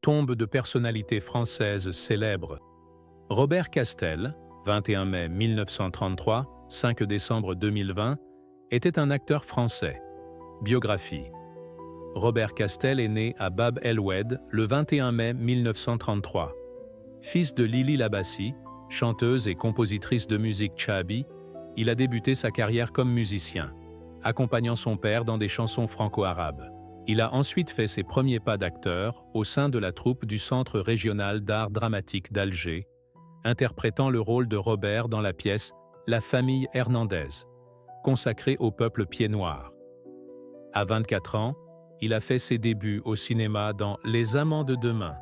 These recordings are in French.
Tombe de personnalités françaises célèbres. Robert Castel, 21 mai 1933, 5 décembre 2020, était un acteur français. Biographie. Robert Castel est né à Bab el-Oued le 21 mai 1933. Fils de Lili Labassi, chanteuse et compositrice de musique tchabi, il a débuté sa carrière comme musicien, accompagnant son père dans des chansons franco-arabes. Il a ensuite fait ses premiers pas d'acteur au sein de la troupe du Centre régional d'art dramatique d'Alger, interprétant le rôle de Robert dans la pièce La famille Hernandez, consacrée au peuple pied-noir. À 24 ans, il a fait ses débuts au cinéma dans Les Amants de demain,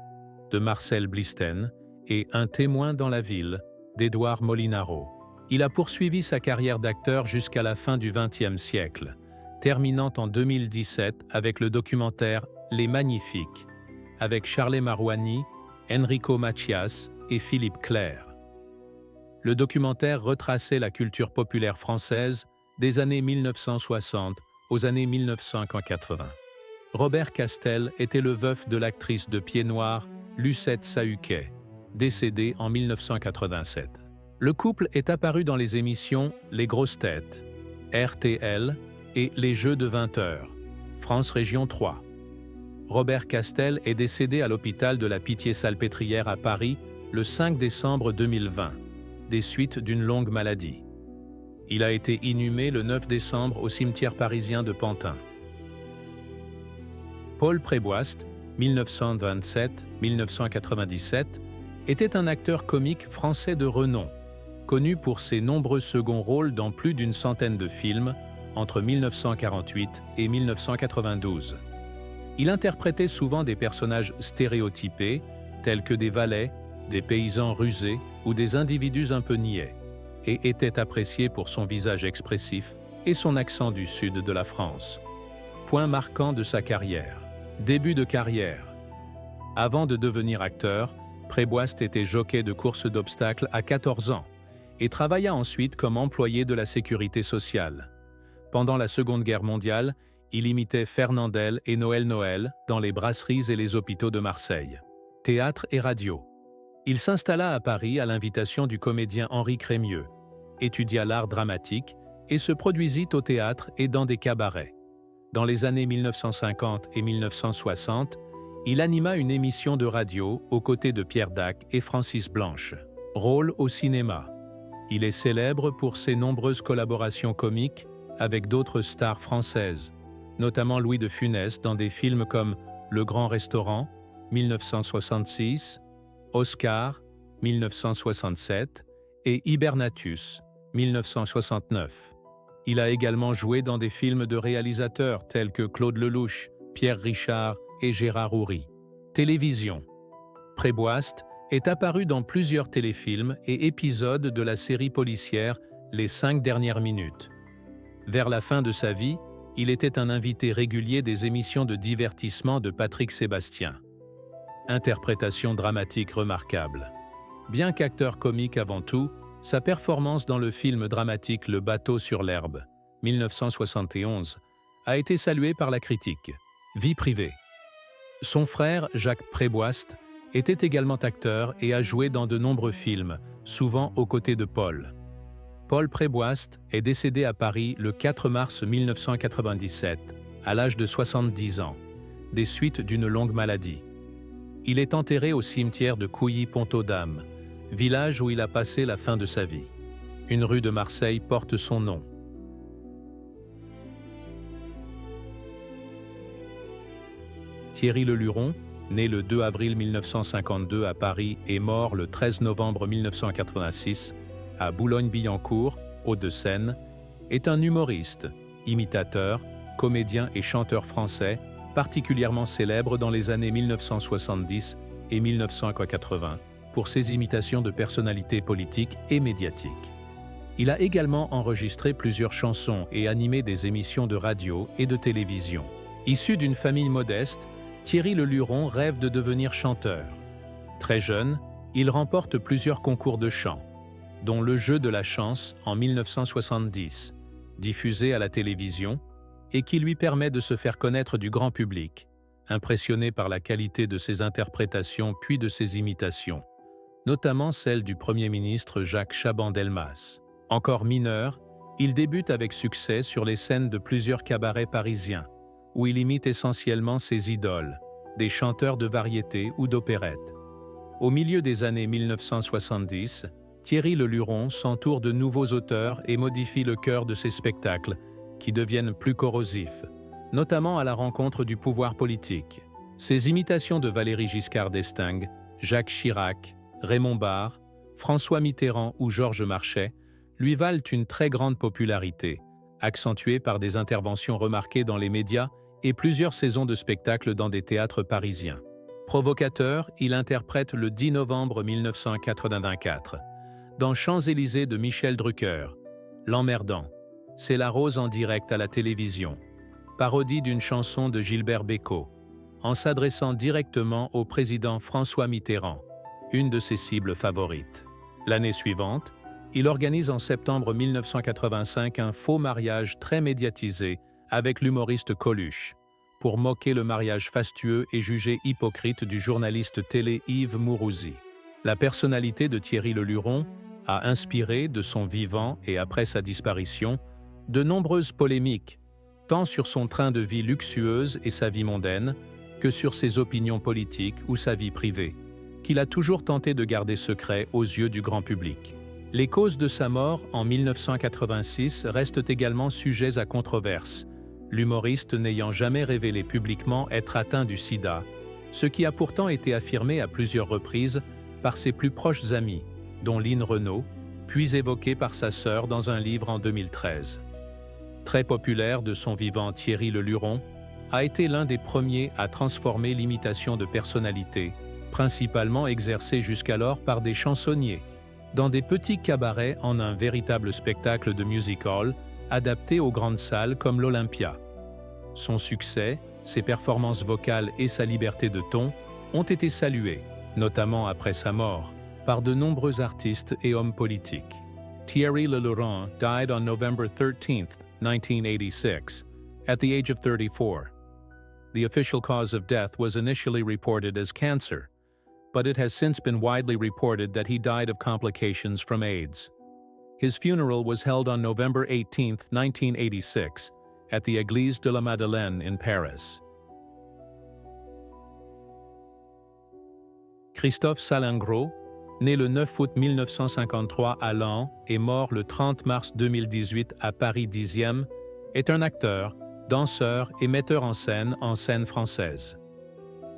de Marcel Blisten, et Un témoin dans la ville, d'Édouard Molinaro. Il a poursuivi sa carrière d'acteur jusqu'à la fin du XXe siècle, terminant en 2017 avec le documentaire Les Magnifiques, avec Charles Marouani, Enrico Macias et Philippe Clerc. Le documentaire retraçait la culture populaire française des années 1960 aux années 1980. Robert Castel était le veuf de l'actrice de pied noir Lucette Sahuquet, décédée en 1987. Le couple est apparu dans les émissions Les Grosses Têtes, RTL et Les Jeux de 20h, France Région 3. Robert Castel est décédé à l'hôpital de la Pitié-Salpêtrière à Paris le 5 décembre 2020, des suites d'une longue maladie. Il a été inhumé le 9 décembre au cimetière parisien de Pantin. Paul Préboist, 1927-1997, était un acteur comique français de renom, connu pour ses nombreux seconds rôles dans plus d'une centaine de films entre 1948 et 1992. Il interprétait souvent des personnages stéréotypés, tels que des valets, des paysans rusés ou des individus un peu niais, et était apprécié pour son visage expressif et son accent du sud de la France. Point marquant de sa carrière. Début de carrière. Avant de devenir acteur, Préboist était jockey de course d'obstacles à 14 ans et travailla ensuite comme employé de la sécurité sociale. Pendant la Seconde Guerre mondiale, il imitait Fernandel et Noël dans les brasseries et les hôpitaux de Marseille. Théâtre et radio. Il s'installa à Paris à l'invitation du comédien Henri Crémieux, étudia l'art dramatique et se produisit au théâtre et dans des cabarets. Dans les années 1950 et 1960, il anima une émission de radio aux côtés de Pierre Dac et Francis Blanche. Rôle au cinéma. Il est célèbre pour ses nombreuses collaborations comiques avec d'autres stars françaises, notamment Louis de Funès dans des films comme Le Grand Restaurant, 1966, Oscar, 1967 et Hibernatus, 1969. Il a également joué dans des films de réalisateurs tels que Claude Lelouch, Pierre Richard et Gérard Houry. Télévision. Préboist est apparu dans plusieurs téléfilms et épisodes de la série policière Les 5 dernières minutes. Vers la fin de sa vie, il était un invité régulier des émissions de divertissement de Patrick Sébastien. Interprétation dramatique remarquable. Bien qu'acteur comique avant tout, sa performance dans le film dramatique Le bateau sur l'herbe, 1971, a été saluée par la critique. Vie privée. Son frère, Jacques Préboist, était également acteur et a joué dans de nombreux films, souvent aux côtés de Paul. Paul Préboist est décédé à Paris le 4 mars 1997, à l'âge de 70 ans, des suites d'une longue maladie. Il est enterré au cimetière de Couilly-Pont-aux-Dames, village où il a passé la fin de sa vie. Une rue de Marseille porte son nom. Thierry Leluron, né le 2 avril 1952 à Paris et mort le 13 novembre 1986 à Boulogne-Billancourt, Hauts-de-Seine, est un humoriste, imitateur, comédien et chanteur français, particulièrement célèbre dans les années 1970 et 1980 pour ses imitations de personnalités politiques et médiatiques. Il a également enregistré plusieurs chansons et animé des émissions de radio et de télévision. Issu d'une famille modeste, Thierry Leluron rêve de devenir chanteur. Très jeune, il remporte plusieurs concours de chant, dont Le Jeu de la chance en 1970, diffusé à la télévision, et qui lui permet de se faire connaître du grand public, impressionné par la qualité de ses interprétations puis de ses imitations, notamment celle du Premier ministre Jacques Chaban-Delmas. Encore mineur, il débute avec succès sur les scènes de plusieurs cabarets parisiens, où il imite essentiellement ses idoles, des chanteurs de variété ou d'opérette. Au milieu des années 1970, Thierry Leluron s'entoure de nouveaux auteurs et modifie le cœur de ses spectacles, qui deviennent plus corrosifs, notamment à la rencontre du pouvoir politique. Ses imitations de Valéry Giscard d'Estaing, Jacques Chirac, Raymond Barre, François Mitterrand ou Georges Marchais lui valent une très grande popularité, accentuée par des interventions remarquées dans les médias et plusieurs saisons de spectacles dans des théâtres parisiens. Provocateur, il interprète le 10 novembre 1984, dans Champs-Élysées de Michel Drucker, L'Emmerdant, C'est la rose en direct à la télévision, parodie d'une chanson de Gilbert Bécaud, en s'adressant directement au président François Mitterrand, une de ses cibles favorites. L'année suivante, il organise en septembre 1985 un faux mariage très médiatisé avec l'humoriste Coluche, pour moquer le mariage fastueux et jugé hypocrite du journaliste télé Yves Mourouzi. La personnalité de Thierry Leluron a inspiré, de son vivant et après sa disparition, de nombreuses polémiques, tant sur son train de vie luxueuse et sa vie mondaine, que sur ses opinions politiques ou sa vie privée, qu'il a toujours tenté de garder secret aux yeux du grand public. Les causes de sa mort en 1986 restent également sujets à controverse, l'humoriste n'ayant jamais révélé publiquement être atteint du sida, ce qui a pourtant été affirmé à plusieurs reprises par ses plus proches amis, dont Line Renaud, puis évoqué par sa sœur dans un livre en 2013. Très populaire de son vivant, Thierry Leluron a été l'un des premiers à transformer l'imitation de personnalités, principalement exercée jusqu'alors par des chansonniers, dans des petits cabarets en un véritable spectacle de music-hall adapté aux grandes salles comme l'Olympia. Son succès, ses performances vocales et sa liberté de ton ont été salués, notamment après sa mort, par de nombreux artistes et hommes politiques. Thierry Leluron died on November 13, 1986, at the age of 34. The official cause of death was initially reported as cancer, but it has since been widely reported that he died of complications from AIDS. His funeral was held on November 18, 1986, at the Église de la Madeleine in Paris. Christophe Salingro, né le 9 août 1953 à Laon et mort le 30 mars 2018 à Paris 10e, est un acteur, danseur et metteur en scène française.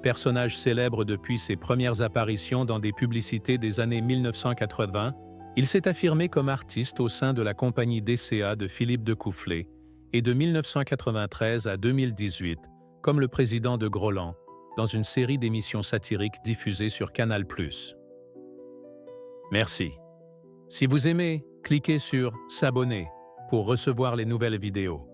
Personnage célèbre depuis ses premières apparitions dans des publicités des années 1980, il s'est affirmé comme artiste au sein de la compagnie DCA de Philippe Decoufflé et de 1993 à 2018 comme le président de Groland, dans une série d'émissions satiriques diffusées sur Canal+. Merci. Si vous aimez, cliquez sur « S'abonner » pour recevoir les nouvelles vidéos.